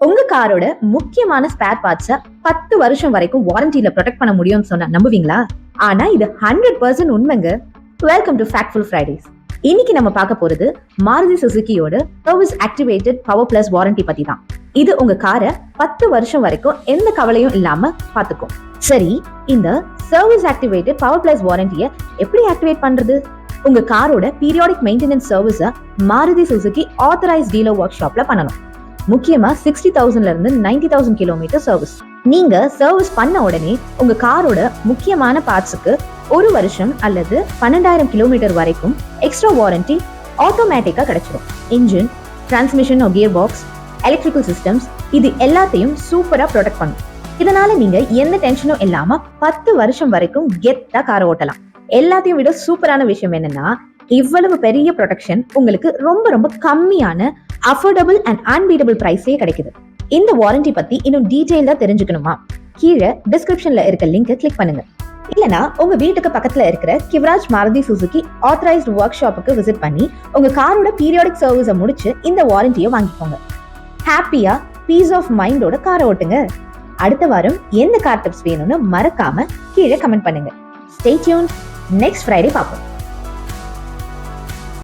உங்க காரோட முக்கியமான ஸ்பேர் பார்ட்ஸ 10 வருஷம் வரைக்கும் வாரண்டியில ப்ரொடெக்ட் பண்ண முடியும்னு சொன்னா நம்புவீங்களா? ஆனா இது 100% உண்மைங்க. Welcome to factful Fridays. இன்னைக்கு நம்ம பார்க்க போறது மாருதி சுசுகியோட service activated power plus warranty பத்தி தான். இது உங்க காரை 10 வருஷம் வரைக்கும் எந்த கவலையும் இல்லாம பாத்துக்கும். சரி, இந்த சர்வீஸ் ஆக்டிவேட்டட் பவர் பிளஸ் வாரண்டியை எப்படி ஆக்டிவேட் பண்றது? உங்க காரோட பீரியாடிக் மெயின்டெனன்ஸ் சர்வீஸை மாருதி சுசுகி ஆத்தரைஸ்ட் டீலர் ஒர்க் ஷாப்ல பண்ணணும். முக்கியமா 60,000ல இருந்து 90,000 கிலோமீட்டர் சர்வீஸ். நீங்க சர்வீஸ் பண்ண உடனே உங்க காரோட முக்கியமான பார்ட்ஸுக்கு 1 வருஷம் அல்லது 12,000 கிலோமீட்டர் வரைக்கும் எக்ஸ்ட்ரா வாரண்டி ஆட்டோமேட்டிக்கா கிடைச்சிடும். Engine, transmission, gearbox, electrical systems இது எல்லாத்தையும் சூப்பரா ப்ரொடெக்ட் பண்ணும். இதனால நீங்க எந்த டென்ஷனும் இல்லாம 10 வருஷம் வரைக்கும் கெத்தா காரை ஓட்டலாம். எல்லாத்தையும் விட சூப்பரான விஷயம் என்னன்னா, இவ்வளவு பெரிய ப்ரொடெக்ஷன் உங்களுக்கு ரொம்ப ரொம்ப கம்மியான அஃபோர்டபிள் அண்ட் அன்பீட்டபிள் பிரைஸ்லயே கிடைக்குது. இந்த வாரண்டி பத்தி இன்னும் டீடைலா தெரிஞ்சுக்கணுமா? கீழே டிஸ்கிரிப்ஷன்ல இருக்க லிங்கை கிளிக் பண்ணுங்க. இல்லனா உங்க வீட்டுக்கு பக்கத்துல இருக்கிற கிவ்ராஜ் மாருதி சுசுகி ஆத்தரைஸ்ட் ஒர்க் ஷாப்புக்கு விசிட் பண்ணி உங்க காரோட பீரியாடிக் சர்வீஸை முடிச்சு இந்த வாரண்டியை வாங்கிக்கோங்க. ஹாப்பியா பீஸ் ஆஃப் மைண்டோட காரை ஓட்டுங்க. அடுத்த வாரம் எந்த கார் டிப்ஸ் வேணும்னு மறக்காம கீழே கமெண்ட் பண்ணுங்க. Stay tuned. நெக்ஸ்ட் ஃப்ரைடே பார்ப்போம்.